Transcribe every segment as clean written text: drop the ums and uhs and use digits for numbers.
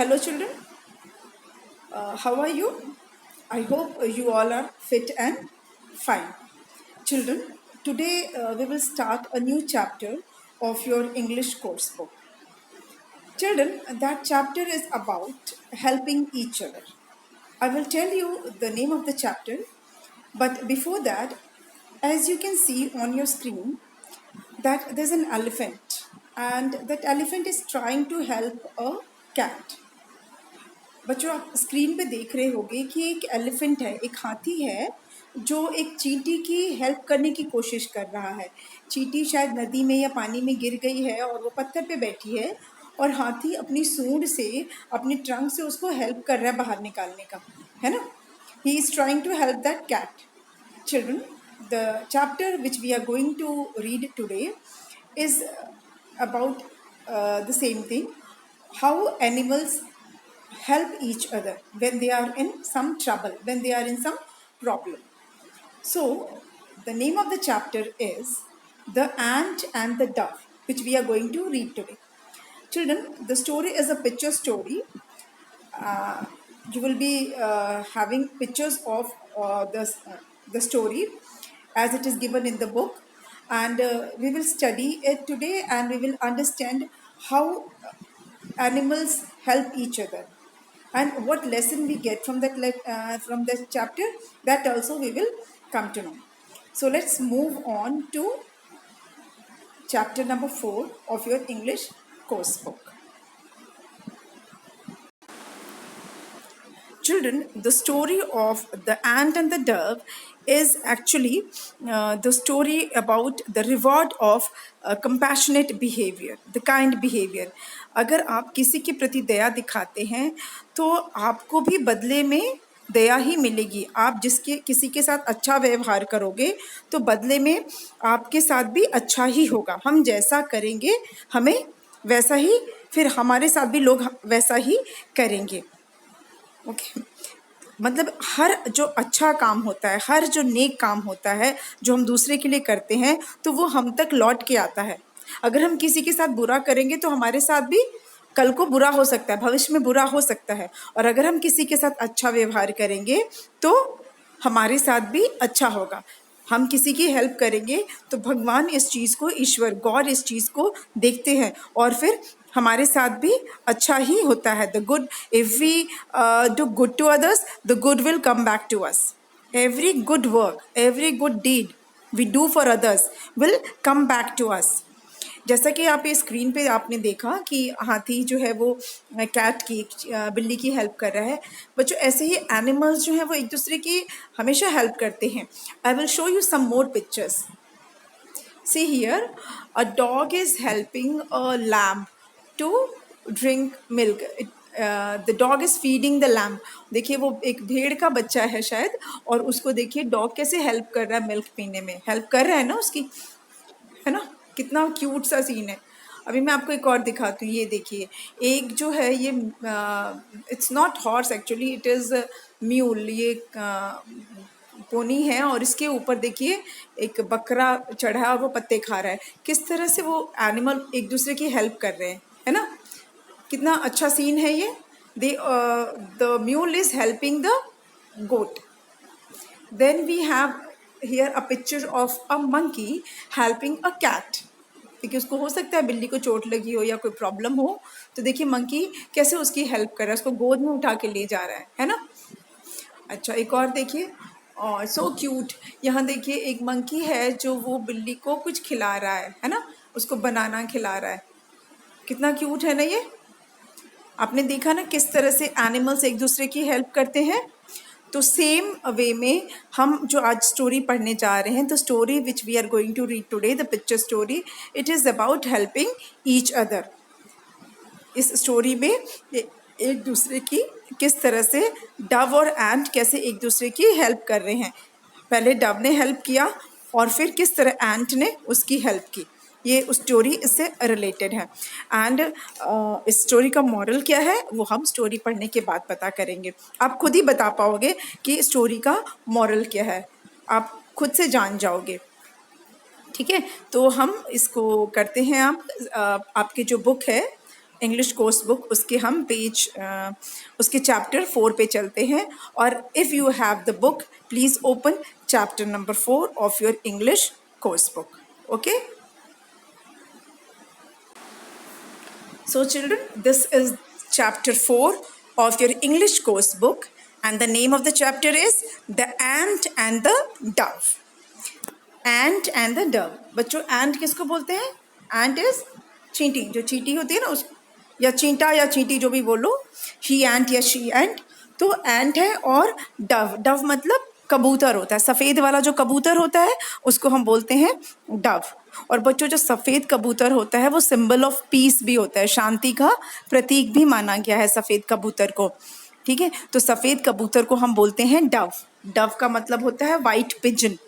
Hello, children. How are you? I hope you all are fit and fine. Children, today we will start a new chapter of your English course book. Children, that chapter is about helping each other. I will tell you the name of the chapter, but before that, as you can see on your screen, that there's an elephant, and that elephant is trying to help a cat. बच्चों आप screen पे देख रहे होंगे कि एक elephant है, एक हाथी है जो एक चींटी की हेल्प करने की कोशिश कर रहा है। चींटी शायद नदी में या पानी में गिर गई है और वो पत्थर पे बैठी है और हाथी अपनी सूंड से, अपनी ट्रंक से उसको हेल्प कर रहा है बाहर निकालने का, है ना। He is trying to help that cat. Children, the chapter which we are going to read today is about the same thing, how animals help each other when they are in some trouble, when they are in some problem. So, the name of the chapter is The Ant and the Dove, which we are going to read today. Children, the story is a picture story. You will be having pictures of the story as it is given in the book, and we will study it today and we will understand how animals help each other and what lesson we get from that chapter. That also we will come to know. So let's move on to chapter number 4 of your English course book. Children, the story of the ant and the dove is actually the story about the reward of compassionate behavior, the kind behavior. अगर आप किसी के प्रति दया दिखाते हैं तो आपको भी बदले में दया ही मिलेगी। आप किसी के साथ अच्छा व्यवहार करोगे तो बदले में आपके साथ भी अच्छा ही होगा। हम जैसा करेंगे हमें वैसा ही, फिर हमारे साथ भी लोग वैसा ही करेंगे। ओके मतलब हर जो अच्छा काम होता है, हर जो नेक काम होता है जो हम दूसरे के लिए करते हैं तो वो हम तक लौट के आता है। अगर हम किसी के साथ बुरा करेंगे तो हमारे साथ भी कल को बुरा हो सकता है, भविष्य में बुरा हो सकता है। और अगर हम किसी के साथ अच्छा व्यवहार करेंगे तो हमारे साथ भी अच्छा होगा। हम किसी की हेल्प करेंगे तो भगवान इस चीज़ को, ईश्वर गॉड इस चीज़ को देखते हैं और फिर हमारे साथ भी अच्छा ही होता है। The good, if we do good to others, the good will come back to us. Every good work, every good deed we do for others will come back to us. जैसा कि आप ये स्क्रीन पे आपने देखा कि हाथी जो है वो कैट की, बिल्ली की हेल्प कर रहा है। बच्चों ऐसे ही एनिमल्स जो हैं वो एक दूसरे की हमेशा हेल्प करते हैं। I will show you some more pictures. See here, a dog is helping a lamb to drink milk. The dog is feeding the lamb. देखिए वो एक भेड़ का बच्चा है शायद, और उसको देखिए डॉग कैसे हेल्प कर रहा है मिल्क पीने में। हेल्प कर रहा है ना उसकी, है ना। कितना क्यूट सा सीन है। अभी मैं आपको एक और दिखाती हूँ। ये देखिए, एक जो है ये it's not horse actually, it is mule. ये पोनी है और इसके ऊपर देखिए एक बकरा चढ़ा है और वो पत्ते खा रहा है। किस तरह से वो एनिमल एक दूसरे की हेल्प कर रहे हैं, है ना। कितना अच्छा सीन है ये। The mule is helping the goat. Then we have here a picture of a monkey helping a cat. क्योंकि उसको हो सकता है बिल्ली को चोट लगी हो या कोई प्रॉब्लम हो, तो देखिए मंकी कैसे उसकी हेल्प कर रहा है, उसको गोद में उठा के ले जा रहा है ना। अच्छा एक और देखिए, और सो क्यूट। यहाँ देखिए एक मंकी है जो वो बिल्ली को कुछ खिला रहा है ना, उसको बनाना खिला रहा है। कितना क्यूट है ना ये। आपने देखा ना किस तरह से एनिमल्स एक दूसरे की हेल्प करते हैं। तो सेम वे में हम जो आज स्टोरी पढ़ने जा रहे हैं, the story which we are going to read today, the picture story, it is about helping each other. इस स्टोरी में एक दूसरे की किस तरह से डव और एंट कैसे एक दूसरे की हेल्प कर रहे हैं। पहले डव ने हेल्प किया और फिर किस तरह एंट ने उसकी हेल्प की। ये स्टोरी इससे रिलेटेड है। एंड इस स्टोरी का मॉरल क्या है वो हम स्टोरी पढ़ने के बाद पता करेंगे। आप खुद ही बता पाओगे कि स्टोरी का मॉरल क्या है, आप खुद से जान जाओगे। ठीक है, तो हम इसको करते हैं। आप आपकी जो बुक है इंग्लिश कोर्स बुक, उसके हम पेज उसके चैप्टर 4 पे चलते हैं. और if you have the book, please open chapter number 4 of your English course book. Okay. So children, this is chapter 4 of your English course book, and the name of the chapter is The Ant and the Dove. Ant and the Dove. बच्चों, ant किसको बोलते हैं? Ant is चींटी, जो चींटी होती है ना, उस या चींटा या चींटी जो भी बोलो, ही एंट या शी एंट. तो एंट है. और डव, डव मतलब कबूतर होता है. सफ़ेद वाला जो कबूतर होता है उसको हम बोलते हैं डव. और बच्चों, जो सफ़ेद कबूतर होता है वो सिंबल ऑफ पीस भी होता है, शांति का प्रतीक भी माना गया है सफ़ेद कबूतर को. ठीक है. तो सफ़ेद कबूतर को हम बोलते हैं डव. डव का मतलब होता है white pigeon.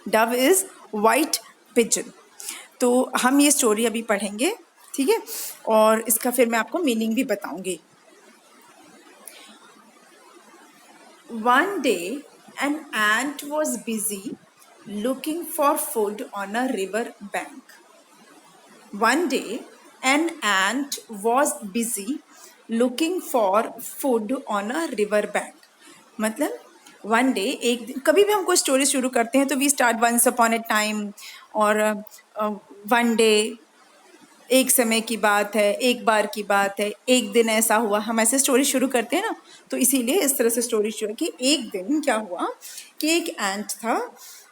Dove is white pigeon. तो हम ये स्टोरी अभी पढ़ेंगे. ठीक है. और इसका फिर मैं आपको मीनिंग भी बताऊंगी. One day, an ant was busy looking for food on a river bank. One day, an ant was busy looking for food on a river bank. मतलब वन डे, एक दिन. कभी भी हम कोई स्टोरी शुरू करते हैं तो we start once upon a time, और वन डे एक समय की बात है, एक बार की बात है, एक दिन ऐसा हुआ. हम ऐसे स्टोरी शुरू करते हैं ना, तो इसीलिए इस तरह से स्टोरी शुरू कि एक दिन क्या हुआ कि एक एंट था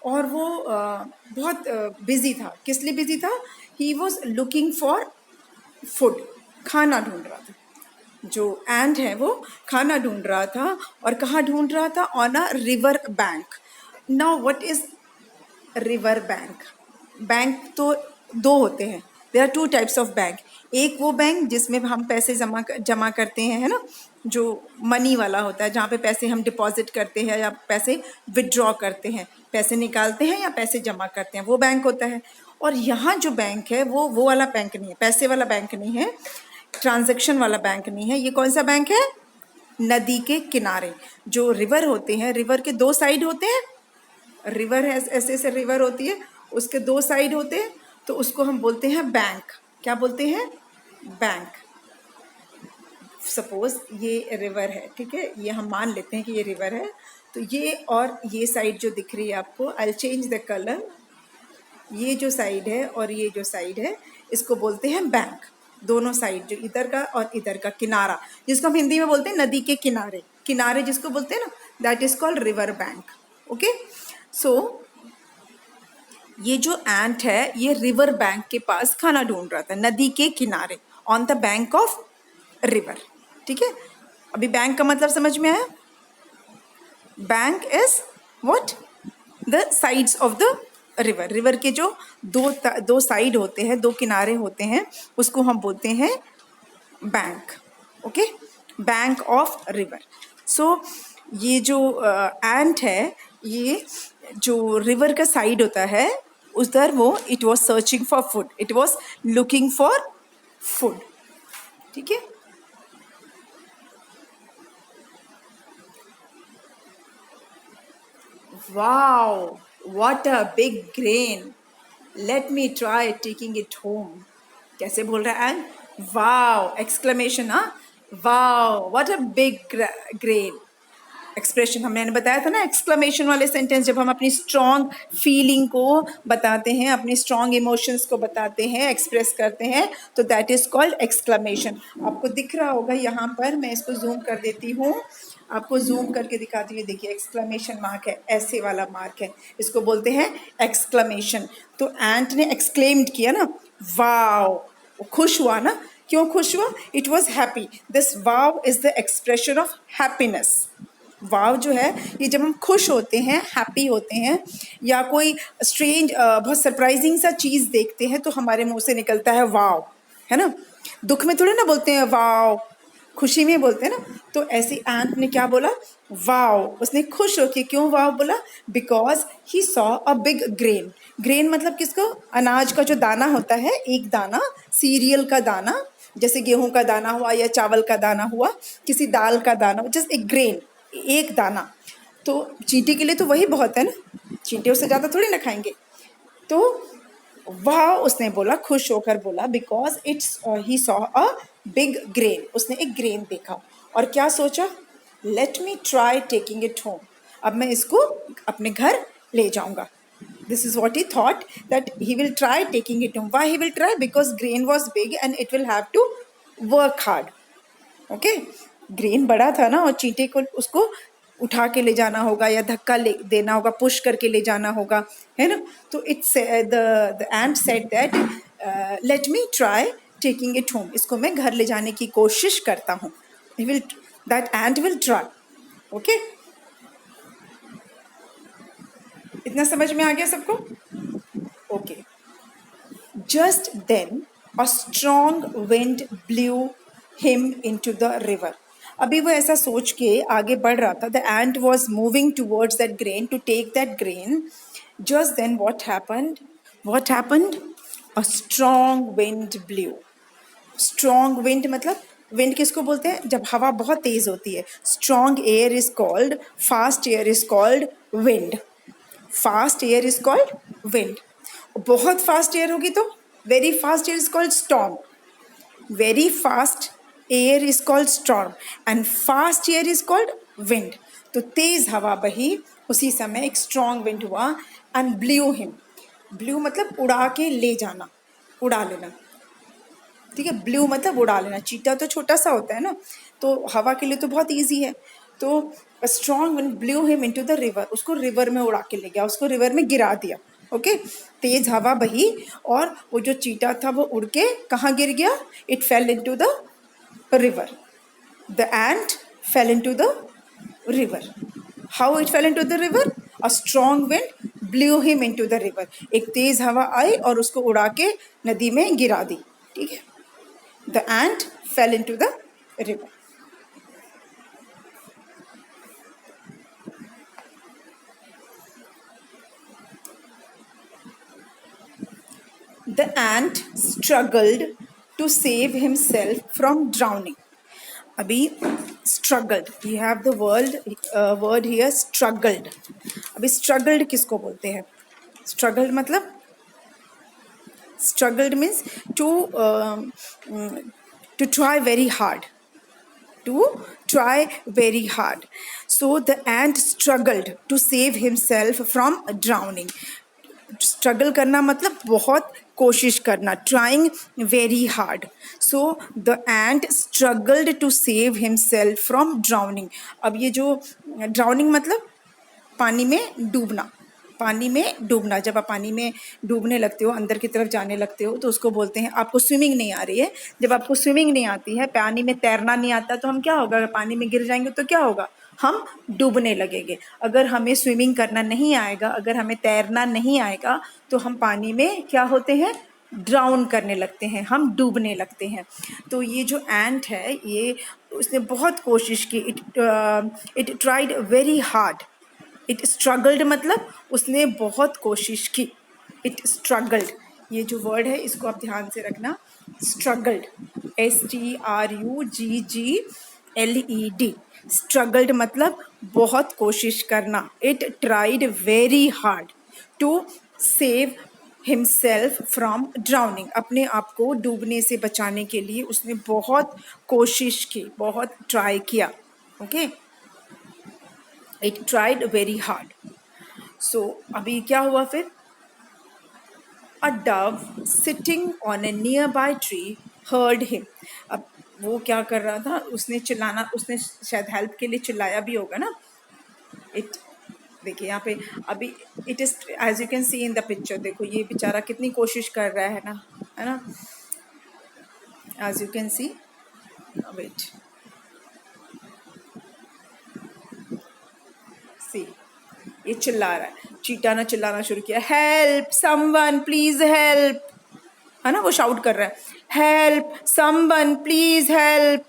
और वो बहुत बिजी था. किस लिए बिजी था? He was looking for food. खाना ढूंढ रहा था. जो एंट है वो खाना ढूंढ रहा था. और कहाँ ढूंढ रहा था? On a river bank. Now what is river bank? Bank तो दो होते हैं. There are two types of bank. एक वो बैंक जिसमें हम पैसे जमा करते हैं, है ना, जो मनी वाला होता है, जहाँ पे पैसे हम डिपॉजिट करते हैं या पैसे विड्रॉ करते हैं, पैसे निकालते हैं या पैसे जमा करते हैं, वो बैंक होता है. और यहाँ जो बैंक है वो वाला बैंक नहीं है, पैसे वाला बैंक नहीं है, ट्रांजैक्शन वाला बैंक नहीं है. ये कौन सा बैंक है? नदी के किनारे जो रिवर होते हैं, रिवर के दो साइड होते हैं. रिवर है, ऐसे ऐसे रिवर होती है, उसके दो साइड होते हैं, तो उसको हम बोलते हैं बैंक. क्या बोलते हैं? बैंक. सपोज ये रिवर है, ठीक है, ये हम मान लेते हैं कि ये रिवर है. तो ये और ये साइड जो दिख रही है आपको, आई चेंज द कलर. ये जो साइड है और ये जो साइड है, इसको बोलते हैं बैंक. दोनों साइड, जो इधर का और इधर का किनारा, जिसको हम हिंदी में बोलते हैं नदी के किनारे. किनारे जिसको बोलते हैं ना, that is called river bank. Okay. So ये जो एंट है ये रिवर बैंक के पास खाना ढूंढ रहा था, नदी के किनारे, on the bank of river. ठीक है. अभी बैंक का मतलब समझ में आया? Bank is what? The sides of the river. River के जो दो साइड होते हैं, दो किनारे होते हैं, उसको हम बोलते हैं bank. Okay. Bank of river. So ये जो एंट है, ये जो रिवर का साइड होता है उधर वो it was searching for food. It was looking for food. ठीक है. Wow, what a big grain. Let me try taking it home. कैसे बोल रहा है? Wow, exclamation, हाँ? Wow, what a big grain. Expression हमने बताया था ना, एक्सक्लेमेशन वाले सेंटेंस, जब हम अपनी स्ट्रॉन्ग फीलिंग को बताते हैं, अपनी स्ट्रॉन्ग इमोशंस को बताते हैं, एक्सप्रेस करते हैं, तो दैट इज़ कॉल्ड एक्सक्लेमेशन. आपको दिख रहा होगा यहाँ पर, मैं इसको जूम कर देती हूँ, आपको जूम करके दिखाती हुई. देखिए, एक्सक्लेमेशन मार्क है, ऐसे वाला मार्क है, इसको बोलते हैं एक्सक्लेमेशन. तो एंट ने एक्सक्लेम्ड किया ना, वाव, खुश हुआ ना. क्यों खुश हुआ? It was happy. This wow is the expression of happiness. Wow जो है, ये जब हम खुश होते हैं, हैप्पी होते हैं, या कोई स्ट्रेंज बहुत सरप्राइजिंग सा चीज़ देखते हैं, तो हमारे मुंह से निकलता है वाव, है ना. दुख में थोड़े ना बोलते हैं वाव, खुशी में बोलते हैं ना. तो ऐसे एंट ने क्या बोला? वाव. उसने खुश होके क्यों वाव बोला? Because he saw a big grain. Grain मतलब किसको? अनाज का जो दाना होता है, एक दाना, सीरियल का दाना, जैसे गेहूं का दाना हुआ या चावल का दाना हुआ, किसी दाल का दाना, जस्ट एक ग्रेन, एक दाना. तो चींटी के लिए तो वही बहुत है ना, चींटी उससे ज़्यादा थोड़ी ना खाएंगे. तो वह उसने बोला, खुश होकर बोला, because it's he saw a big grain, उसने एक ग्रेन देखा और क्या सोचा, late me try taking it home, अब मैं इसको अपने घर ले जाऊंगा. This is what he thought, that he will try taking it home. Why he will try? Because grain was big and it will have to work hard. Okay, grain बड़ा था ना और चींटे को उसको उठा के ले जाना होगा या धक्का ले देना होगा, पुश करके ले जाना होगा, है ना. तो it's the ant said that let me try taking it home, इसको मैं घर ले जाने की कोशिश करता हूँ. He will, that ant will try. Okay, इतना समझ में आ गया सबको? Okay. Just then a strong wind blew him into the river. अभी वो ऐसा सोच के आगे बढ़ रहा था. The ant was moving towards that grain to take that grain. Just then what happened? A strong wind blew. Strong wind मतलब, विंड किसको बोलते हैं? जब हवा बहुत तेज होती है. Strong air is called, fast air is called wind. Fast air is called wind. बहुत फास्ट एयर होगी तो very fast air is called storm. Very fast air is called storm and fast air is called wind. तो तेज हवा बही, उसी समय एक strong wind हुआ एंड ब्लू हिम. ब्लू मतलब उड़ा के ले जाना, उड़ा लेना. ठीक है, ब्लू मतलब उड़ा लेना. चीता तो छोटा सा होता है ना, तो हवा के लिए तो बहुत इजी है. तो strong wind blew him into the river, उसको रिवर में उड़ा के ले गया, उसको रिवर में गिरा दिया. ओके, तेज हवा बही और वो जो चीता था वो उड़ के कहाँ गिर गया? It fail into the river. The ant fail into the river. How it fail into the river? A strong wind blew him into the river. एक तेज हवा आई और उसको उड़ा के नदी में गिरा दी. ठीक है, the ant fell into the river. The ant struggled to save himself from drowning. अभी struggled, you have the word here, struggled. अभी struggled किसको बोलते हैं? Struggled मतलब, struggled means to try very hard. To try very hard. So the ant struggled to save himself from drowning. Struggle करना मतलब बहुत कोशिश करना, trying very hard. So the ant struggled to save himself from drowning. अब ये जो drowning मतलब पानी में डूबना, पानी में डूबना. जब आप पानी में डूबने लगते हो, अंदर की तरफ जाने लगते हो, तो उसको बोलते हैं, आपको स्विमिंग नहीं आ रही है. जब आपको स्विमिंग नहीं आती है, पानी में तैरना नहीं आता, तो हम क्या होगा? अगर पानी में गिर जाएंगे तो क्या होगा? हम डूबने लगेंगे. अगर हमें स्विमिंग करना नहीं आएगा, अगर हमें तैरना नहीं आएगा, तो हम पानी में क्या होते हैं? ड्राउन करने लगते हैं, हम डूबने लगते हैं. तो ये जो एंट है, ये उसने बहुत कोशिश की. It tried very hard. It struggled मतलब उसने बहुत कोशिश की. इट स्ट्रगल्ड, ये जो वर्ड है इसको आप ध्यान से रखना. Struggled, STRUGGLED. स्ट्रगल्ड मतलब बहुत कोशिश करना. It tried very hard to save himself from drowning. अपने आप को डूबने से बचाने के लिए उसने बहुत कोशिश की, बहुत ट्राई किया. Okay, It tried very hard. So अभी क्या हुआ फिर? A dove sitting on a nearby tree heard him. अब वो क्या कर रहा था? उसने चिल्लाना, उसने शायद हेल्प के लिए चिल्लाया भी होगा ना. इट, देखिए यहाँ पे अभी it is, as you can see in the picture, देखो ये बेचारा कितनी कोशिश कर रहा है ना, है ना. As you can see, wait, ये चिल्ला रहा है. चीटा ने चिल्लाना शुरू किया, हेल्प समवन प्लीज हेल्प, है ना. वो शाउट कर रहा है, help someone please help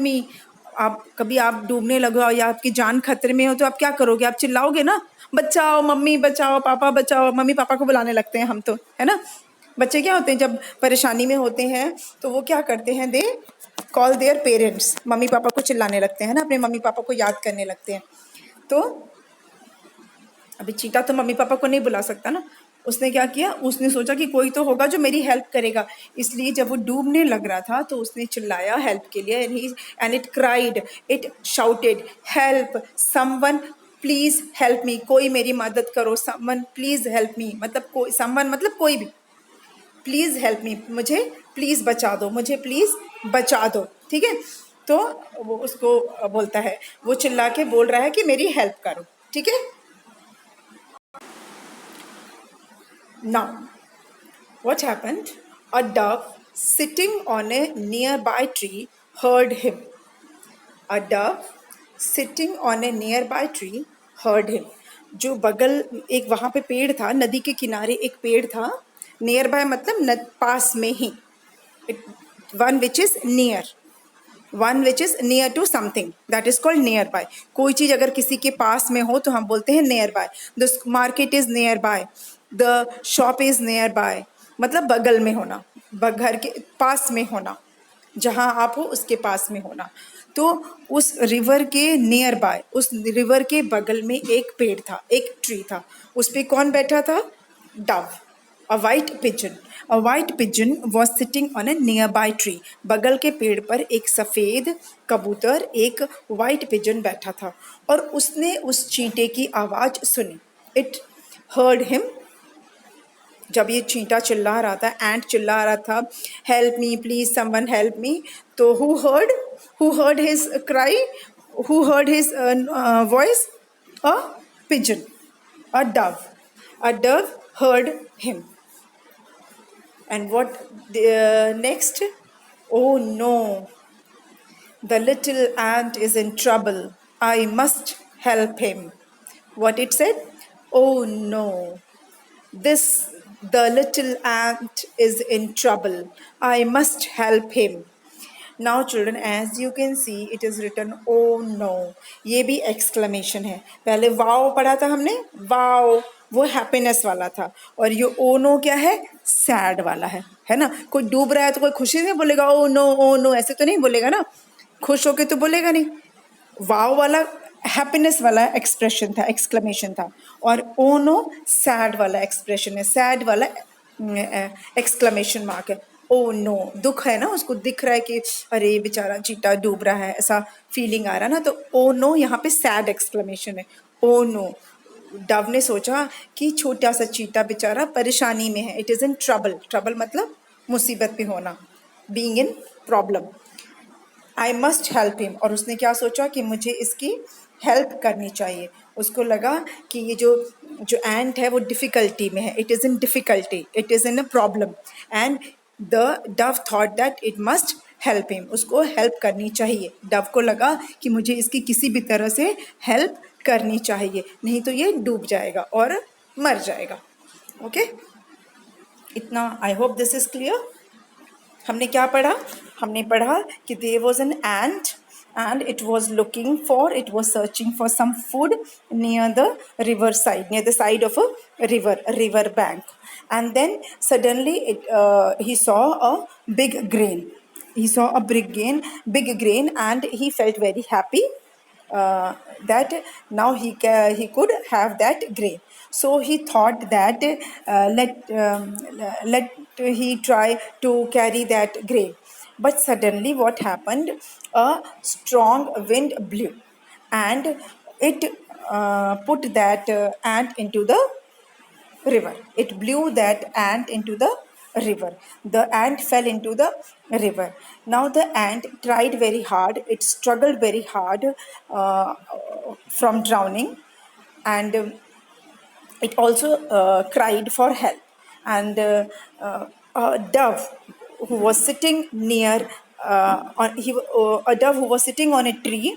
me. आप कभी आप डूबने लगो या आपकी जान खतरे में हो तो आप क्या करोगे? आप चिल्लाओगे ना, बचाओ मम्मी, बचाओ पापा, बचाओ. मम्मी पापा को बुलाने लगते हैं हम तो, है ना. बच्चे क्या होते हैं, जब परेशानी में होते हैं तो वो क्या करते हैं? They call their parents. Mummy papa को चिल्लाने लगते हैं ना, अपने मम्मी पापा को याद करने लगते हैं. तो अभी चीता तो मम्मी पापा को नहीं बुला सकता ना, उसने क्या किया, उसने सोचा कि कोई तो होगा जो मेरी हेल्प करेगा, इसलिए जब वो डूबने लग रहा था तो उसने चिल्लाया हेल्प के लिए, and it cried, it shouted, help someone, please help me, कोई मेरी मदद करो, समवन प्लीज हेल्प मी, मतलब कोई, समवन मतलब कोई भी, प्लीज हेल्प मी, मुझे प्लीज बचा दो, मुझे प्लीज बचा दो, ठीक है। तो वो उसको बोलता है, वो चिल्ला के बोल रहा है कि मेरी हेल्प करो, ठीक है। Now, what happened? A dove sitting on a nearby tree heard him. A dove sitting on a nearby tree heard him. जो बगल एक वहाँ पे पेड़ था, नदी के किनारे एक पेड़ था, नियर बाय मतलब पास में ही, one which is near, one which is near to something, that is called near by. कोई चीज अगर किसी के पास में हो तो हम बोलते हैं near by. The market is near by, the shop is near by, मतलब बगल में होना, घर के पास में होना, जहां आप हो उसके पास में होना। तो उस रिवर के नियर बाय, उस रिवर के बगल में एक पेड़ था, एक ट्री था, उस पे कौन बैठा था? Dove, a white pigeon. A white pigeon was sitting on a nearby tree. बगल के पेड़ पर एक सफेद कबूतर, एक white pigeon बैठा था, और उसने उस चींटे की आवाज सुनी। It heard him. जब ये चींटा चिल्ला रहा था, एंड चिल्ला रहा था, help me please, someone help me, तो who heard his cry, who heard his voice? A pigeon, a dove. A dove heard him. And what next? Oh no, the little ant is in trouble. I must help him. What it said? Oh no, this, the little ant is in trouble. I must help him. Now children, as you can see, it is written oh no. ये भी exclamation है। पहले wow पढ़ा था हमने, wow वो happiness वाला था, और ये oh no क्या है? sad वाला है ना। कोई डूब रहा है तो कोई खुशी से बोलेगा oh no, ऐसे तो नहीं बोलेगा ना, खुश होके तो बोलेगा नहीं। wow वाला हैप्पीनेस वाला एक्सप्रेशन था, एक्सक्लेमेशन था, और ओ नो सैड वाला एक्सप्रेशन है, सैड वाला एक्सक्लेमेशन मार्क है। ओ नो, दुख है ना, उसको दिख रहा है कि अरे बेचारा चीता डूब रहा है, ऐसा फीलिंग आ रहा है ना, तो ओ नो यहाँ पे सैड एक्सक्लेमेशन है। ओ नो, डव ने सोचा कि छोटा सा चीता बेचारा परेशानी में है, it is in trouble, trouble मतलब मुसीबत में होना, being in problem. I must help him, और उसने क्या सोचा कि मुझे इसकी हेल्प करनी चाहिए। उसको लगा कि ये जो जो एंट है वो डिफ़िकल्टी में है, it is in difficulty, it is in a problem, and the Dove thought that it must help him, उसको हेल्प करनी चाहिए। डव को लगा कि मुझे इसकी किसी भी तरह से हेल्प करनी चाहिए, नहीं तो ये डूब जाएगा और मर जाएगा। ओके, इतना, I hope this is clear. हमने क्या पढ़ा? हमने पढ़ा कि there was an ant and it was looking for, it was searching for some food near the river side, near the side of a river bank, and then suddenly he saw a big grain, he saw a big grain, and he felt very happy that now he could have that grain. So he thought that let he try to carry that grain. But suddenly, what happened? A strong wind blew, and it put that ant into the river. It blew that ant into the river. The ant fell into the river. Now the ant tried very hard. It struggled very hard from drowning, and it also cried for help. And a dove who was sitting near a dove who was sitting on a tree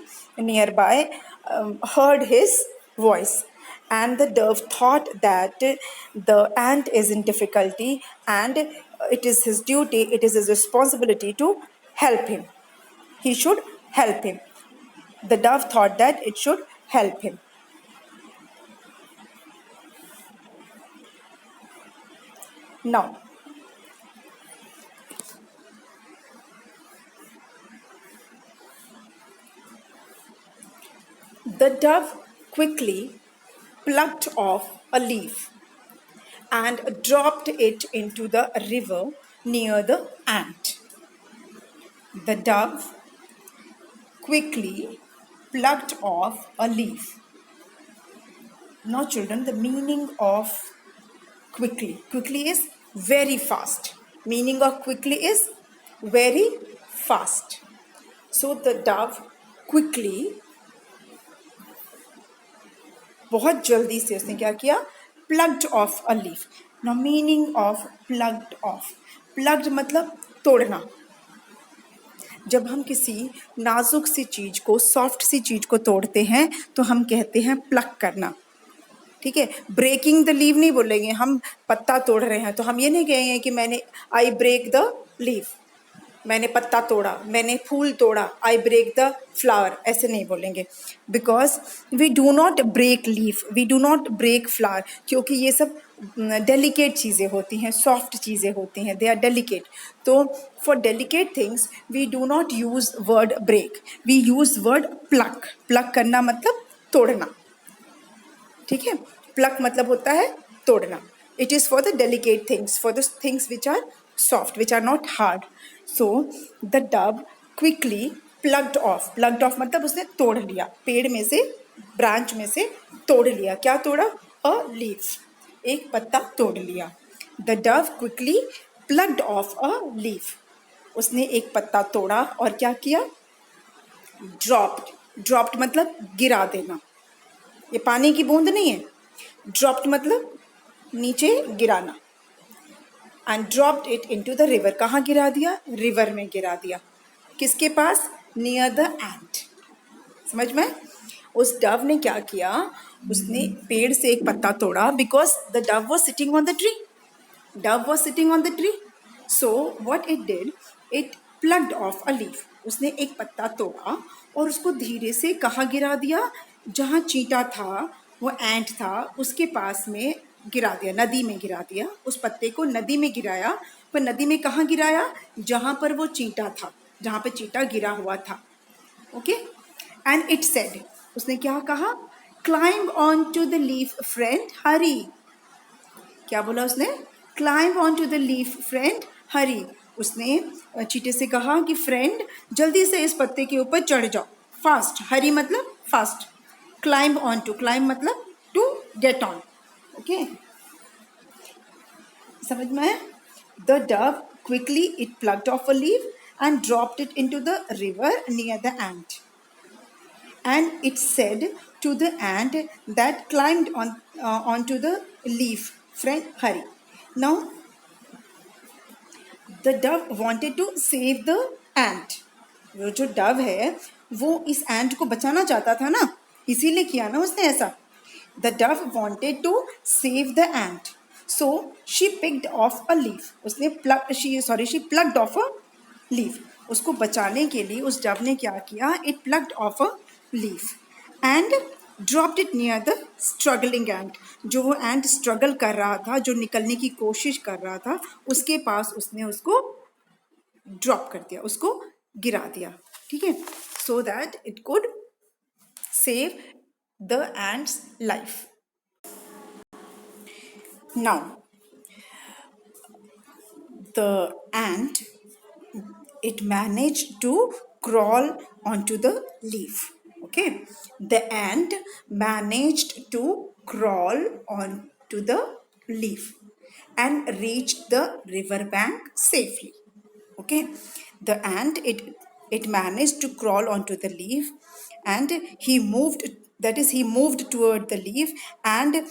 nearby heard his voice, and the dove thought that the ant is in difficulty, and it is his duty, it is his responsibility to help him. He should help him. The dove thought that it should help him. Now, the dove quickly plucked off a leaf and dropped it into the river near the ant. The dove quickly plucked off a leaf. Now, children, the meaning of quickly. Quickly is very fast. Meaning of quickly is very fast. So the dove quickly, बहुत जल्दी से उसने क्या किया, plugged off a leaf. Now meaning of plugged off. Plugged मतलब तोड़ना. जब हम किसी नाजुक सी चीज को, सॉफ्ट सी चीज को तोड़ते हैं तो हम कहते हैं प्लग करना. ठीक है, ब्रेकिंग द लीव नहीं बोलेंगे. हम पत्ता तोड़ रहे हैं तो हम ये नहीं कहेंगे कि मैंने आई ब्रेक द लीव, मैंने पत्ता तोड़ा, मैंने फूल तोड़ा, आई ब्रेक द फ्लावर, ऐसे नहीं बोलेंगे. Because we do not break leaf, we do not break flower, क्योंकि ये सब डेलिकेट चीज़ें होती हैं, सॉफ्ट चीज़ें होती हैं, दे आर डेलिकेट. तो for delicate things we do not use word break, we use word pluck. Pluck करना मतलब तोड़ना. ठीक है, प्लक मतलब होता है तोड़ना. It is for the delicate things, for the things which are soft, which are not hard. So the dove quickly plucked off. Plucked off मतलब उसने तोड़ लिया, पेड़ में से, ब्रांच में से तोड़ लिया. क्या तोड़ा? अ लीफ, एक पत्ता तोड़ लिया. The dove quickly plucked off a leaf. उसने एक पत्ता तोड़ा और क्या किया? ड्रॉप्ड. ड्रॉप्ड मतलब गिरा देना. ये पानी की बूंद नहीं है. ड्रॉप्ड मतलब नीचे गिराना. And dropped it into the river. कहाँ गिरा दिया? रिवर में गिरा दिया. किसके पास? नियर द एंट. समझ में? उस डव ने क्या किया? उसने पेड़ से एक पत्ता तोड़ा. Because the dove was sitting on the tree. Dove was sitting on the tree. So what it did, it plucked off a leaf. उसने एक पत्ता तोड़ा और उसको धीरे से कहाँ गिरा दिया? जहाँ चींटा था, वो एंट था, उसके पास में गिरा दिया, नदी में गिरा दिया. उस पत्ते को नदी में गिराया. पर नदी में कहाँ गिराया? जहाँ पर वो चींटा था, जहाँ पे चींटा गिरा हुआ था. ओके. एंड इट सेड, उसने क्या कहा? Climb on to the leaf friend, hurry. क्या बोला उसने? Climb on to the leaf friend, hurry. उसने चींटे से कहा कि फ्रेंड जल्दी से इस पत्ते के ऊपर चढ़ जाओ, फास्ट. हरी मतलब fast. Climb on to, climb मतलब टू गेट ऑन. ओके, समझ में है? The dove quickly it plucked off a leaf and dropped it into the river near the ant. And it said to the ant that climbed onto the leaf, friend, hurry. Now, the dove wanted to save the ant. वो जो Dove है वो इस एंट को बचाना चाहता था ना, इसीलिए किया ना उसने ऐसा. The dove wanted to save the ant. So she picked off a leaf. उसने she plucked off a leaf. उसको बचाने के लिए उस डव ने क्या किया? It plucked off a leaf and dropped it near the struggling ant. जो वो एंट स्ट्रगल कर रहा था, जो निकलने की कोशिश कर रहा था, उसके पास उसने उसको ड्रॉप कर दिया, उसको गिरा दिया. ठीक है, so that it could save the ants life. Now the ant, it managed to crawl onto the leaf. Okay, the ant managed to crawl onto the leaf and reached the river bank safely. Okay, the ant, it managed to crawl onto the leaf and he moved, that is he moved toward the leaf and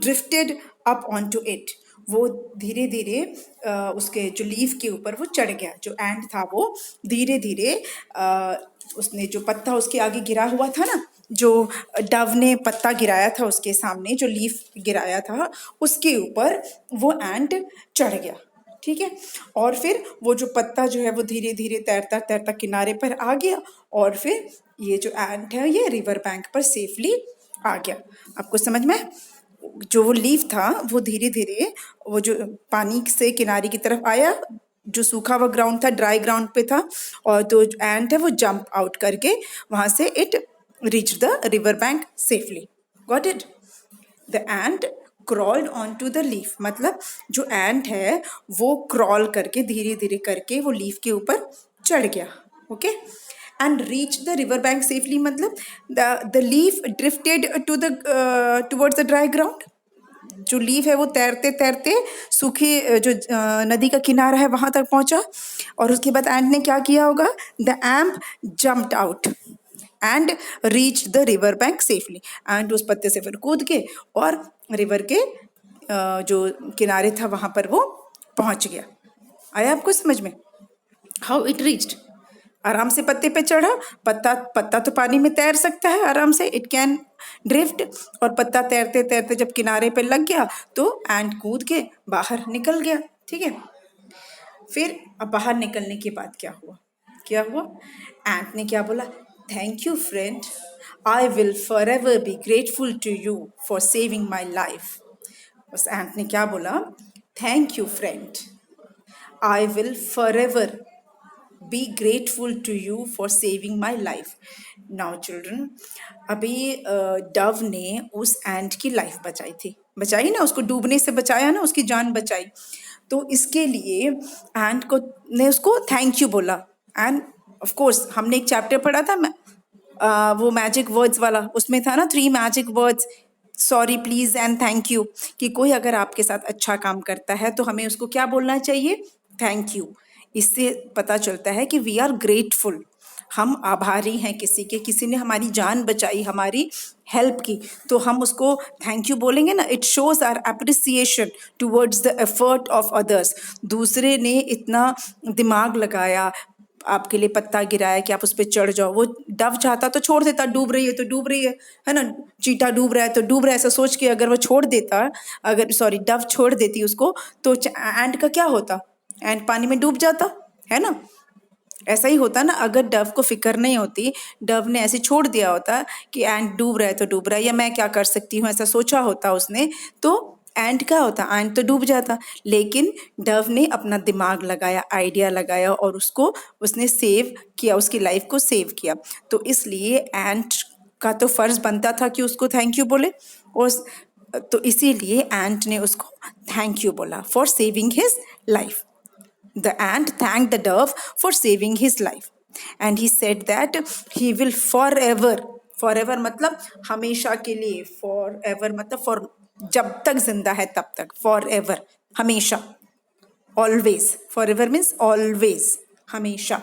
drifted up onto it. वो धीरे धीरे उसके जो leaf के ऊपर वो चढ़ गया. जो एंट था वो धीरे धीरे उसने जो पत्ता उसके आगे गिरा हुआ था ना, जो डव ने पत्ता गिराया था उसके सामने, जो लीफ गिराया था उसके ऊपर वो एंट चढ़ गया. ठीक है, और फिर वो जो पत्ता जो है वो धीरे धीरे तैरता तैरता किनारे पर आ गया और फिर ये जो एंट है ये रिवर बैंक पर सेफली आ गया. आपको समझ में? जो वो लीफ था वो धीरे धीरे वो जो पानी से किनारे की तरफ आया, जो सूखा हुआ ग्राउंड था, ड्राई ग्राउंड पे था, और जो एंट है वो जंप आउट करके वहां से it reach the river bank safely. Got it? The ant crawled on to the leaf, मतलब जो एंट है वो क्रॉल करके धीरे धीरे करके वो लीफ के ऊपर चढ़ गया. Okay. And reach the river bank safely, मतलब the leaf drifted to the towards the dry ground. जो लीफ है वो तैरते तैरते सूखी जो नदी का किनारा है वहां तक पहुंचा. और उसके बाद एंट ने क्या किया होगा? The amp jumped out and reach the river bank safely. And उस पत्ते से फिर कूद के और रिवर के जो किनारे था वहां पर वो पहुंच गया. आया आपको समझ में? How it reached. आराम से पत्ते पे चढ़ा. पत्ता पत्ता तो पानी में तैर सकता है आराम से, इट कैन ड्रिफ्ट. और पत्ता तैरते तैरते जब किनारे पे लग गया तो एंट कूद के बाहर निकल गया. ठीक है. फिर अब बाहर निकलने के बाद क्या हुआ? क्या हुआ? एंट ने क्या बोला? Thank you friend, I will for ever be grateful to you for saving my life. बस एंट ने क्या बोला? Thank you friend, I will for ever be grateful to you for saving my life. Now children, अभी dove ने उस एंट की life बचाई थी, बचाई ना, उसको डूबने से बचाया ना, उसकी जान बचाई. तो इसके लिए एंट को ने उसको थैंक यू बोला. एंड ऑफ कोर्स हमने एक चैप्टर पढ़ा था वो मैजिक वर्ड्स वाला, उसमें था ना 3 magic words, sorry, please and thank you. कि कोई अगर आपके साथ अच्छा काम करता है तो हमें उसको क्या बोलना चाहिए? Thank you. इससे पता चलता है कि वी आर ग्रेटफुल, हम आभारी हैं किसी के, किसी ने हमारी जान बचाई, हमारी हेल्प की, तो हम उसको थैंक यू बोलेंगे ना. It shows our appreciation towards the effort of others. दूसरे ने इतना दिमाग लगाया, आपके लिए पत्ता गिराया कि आप उस पर चढ़ जाओ. वो डव चाहता तो छोड़ देता, डूब रही है तो डूब रही है ना. चीटा डूब रहा है तो डूब रहा है, ऐसा सोच के अगर वो छोड़ देता, अगर सॉरी डव छोड़ देती उसको, तो एंट का क्या होता? एंट पानी में डूब जाता, है ना. ऐसा ही होता ना, अगर डव को फिक्र नहीं होती, डव ने ऐसे छोड़ दिया होता कि एंट डूब रहा है तो डूब रहा है, या मैं क्या कर सकती हूँ, ऐसा सोचा होता उसने, तो एंट क्या होता? एंट तो डूब जाता. लेकिन डव ने अपना दिमाग लगाया, आइडिया लगाया और उसको उसने सेव किया, उसकी लाइफ को सेव किया. तो इसलिए एंट का तो फर्ज बनता था कि उसको थैंक यू बोले. और तो इसीलिए एंट ने उसको थैंक यू बोला for saving his life. The ant thanked the dove for saving his life, and he said that he will forever, forever मतलब हमेशा के लिए, forever मतलब for जब तक जिंदा है तब तक, forever हमेशा, always, forever means always, हमेशा.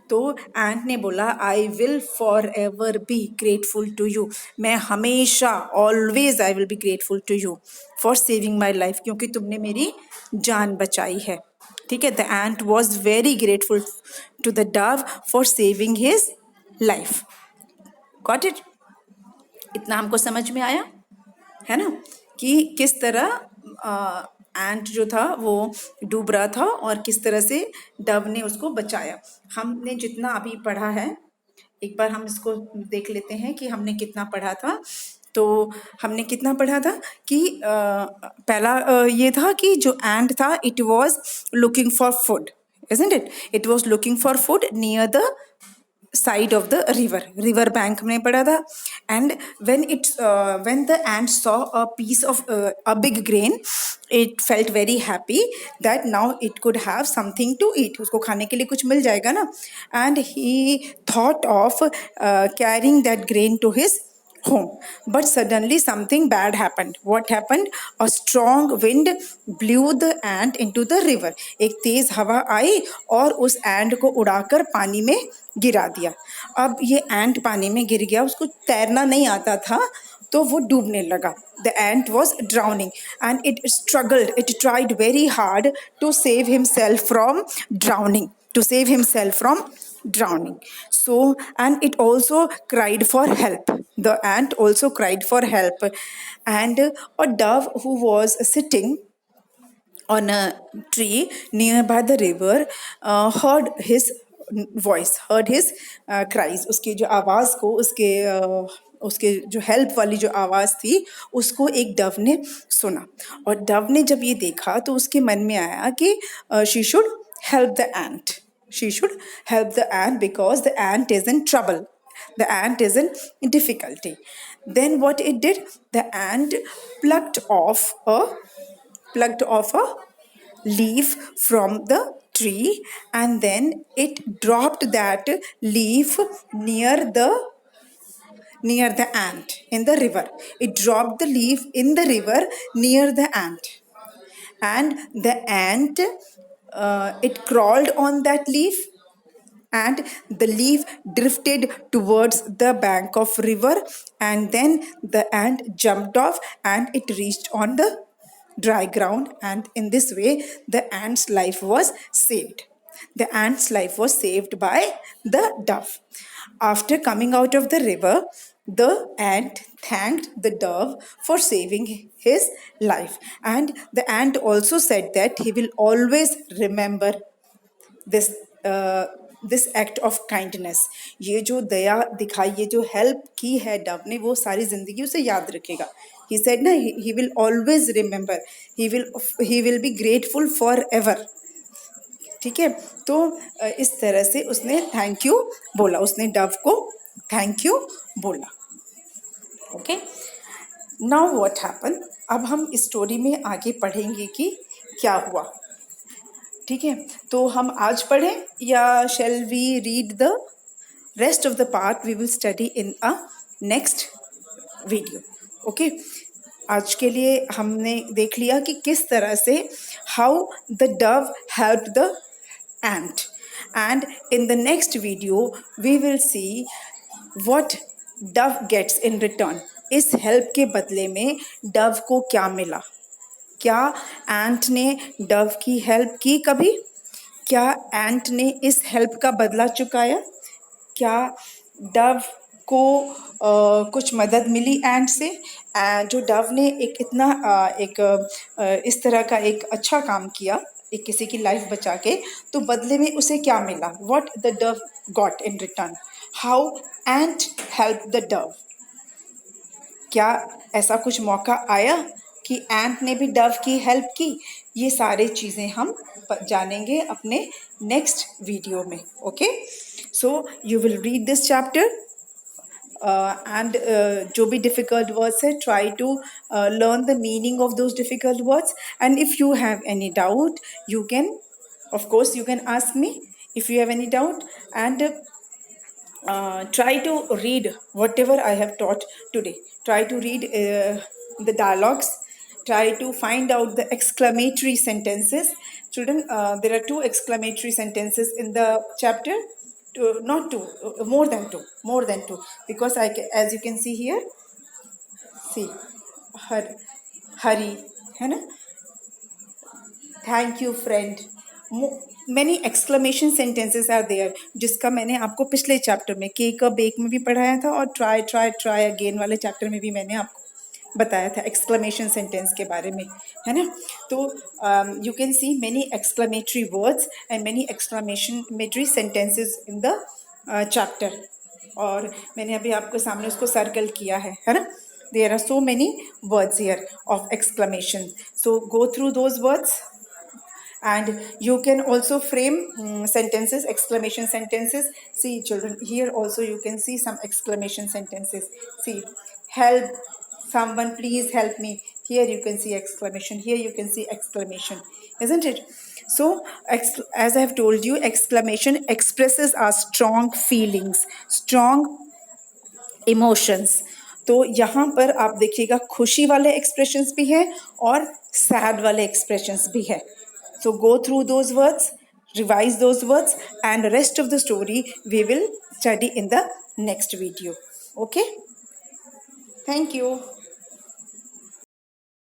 तो एंट ने बोला I will for ever be grateful to you, मैं हमेशा always I will be grateful to you for saving my life, क्योंकि तुमने मेरी जान बचाई है. ठीक है. The ant was very grateful to the dove for saving his life. Got it? इतना हमको समझ में आया है ना, कि किस तरह एंट जो था वो डूब रहा था और किस तरह से डव ने उसको बचाया. हमने जितना अभी पढ़ा है, एक बार हम इसको देख लेते हैं कि हमने कितना पढ़ा था. तो हमने कितना पढ़ा था कि पहला ये था कि जो एंट था, it was looking for food, isn't it? It was looking for food near the side of the river bank हमने पढ़ा था. And when the ant saw a piece of a big grain, it felt very happy that now it could have something to eat, उसको खाने के लिए कुछ मिल जाएगा ना. And he thought of carrying that grain to his home. But suddenly something bad happened. What happened? A strong wind blew the ant into the river. एक तेज हवा आई और उस एंट को उड़ाकर पानी में गिरा दिया. अब ये एंट पानी में गिर गया, उसको तैरना नहीं आता था, तो वो डूबने लगा. The ant was drowning and it struggled. It tried very hard to save himself from drowning. So, and it also cried for help. The ant also cried for help. And a dove who was sitting on a tree nearby the river heard his cries. उसकी जो आवाज़ को, उसके जो help वाली जो आवाज़ थी, उसको एक डव ने सुना. और डव ने जब ये देखा तो उसके मन में आया कि she should help the ant. She should help the ant because the ant is in trouble. The ant is in difficulty. Then what it did? The ant plucked off a plucked off a leaf from the tree, and then it dropped that leaf near the ant in the river. It dropped the leaf in the river near the ant, and the ant it crawled on that leaf, and the leaf drifted towards the bank of river, and then the ant jumped off and it reached on the dry ground, and in this way the ant's life was saved. The ant's life was saved by the dove. After coming out of the river, the ant thanked the dove for saving his life, and the ant also said that he will always remember this this act of kindness. ये जो दया दिखाई, ये जो help की है Dove ने, वो सारी जिंदगी उसे याद रखेगा. ही सेड ना, he will always remember, he will be grateful for ever. ठीक है, तो इस तरह से उसने थैंक यू बोला, उसने डव को थैंक यू बोला. Okay, now what happen. अब हम इस स्टोरी में आगे पढ़ेंगे कि क्या हुआ. ठीक है, तो हम आज पढ़ें या shall we read the rest of the part. We will study in a next video. Okay, आज के लिए हमने देख लिया कि किस तरह से how the dove help the ant, and in the next video we will see what dove gets in return. इस हेल्प के बदले में डव को क्या मिला. क्या एंट ने डव की हेल्प की कभी? क्या एंट ने इस हेल्प का बदला चुकाया? क्या डव को कुछ मदद मिली एंट से? जो डव ने एक इतना इस तरह का एक अच्छा काम किया, एक किसी की लाइफ बचा के, तो बदले में उसे क्या मिला? What the Dove got in return. How ant help the Dove. क्या ऐसा कुछ मौका आया कि एंट ने भी डव की हेल्प की? ये सारे चीज़ें हम जानेंगे अपने नेक्स्ट वीडियो में. Okay, so you will read this chapter and जो भी डिफ़िकल्ट वर्ड्स है, try to learn the meaning of those difficult words, and if you have any doubt you can, of course you can ask me if you have any doubt, and try to read whatever I have taught today. Try to read the dialogues. Try to find out the exclamatory sentences. Children, there are 2 exclamatory sentences in the chapter. Not 2, more than 2. More than 2. Because as you can see here, see, hurry, है ना? Thank you, friend. Many exclamation sentences are there, जिसका मैंने आपको पिछले chapter में cake अ bake में भी पढ़ाया था, और ट्राई ट्राई ट्राई अगेन वाले चैप्टर में भी मैंने आपको बताया था एक्सक्लेमेशन सेंटेंस के बारे में, है ना. तो you can see many exclamatory words and many exclamatory sentences in the chapter, और मैंने अभी आपको सामने उसको सर्कल किया है ना. There are so many words here of exclamation. So go through those words, and you can also frame sentences, exclamation sentences. See children, here also you can see some exclamation sentences. See, help someone, please help me. Here you can see exclamation, here you can see exclamation, isn't it? So as I have told you, exclamation expresses our strong feelings, strong emotions. तो यहाँ पर आप देखिएगा खुशी वाले expressions भी हैं और सैड वाले एक्सप्रेशंस भी हैं. So go through those words, revise those words, and the rest of the story we will study in the next video. Okay? Thank you.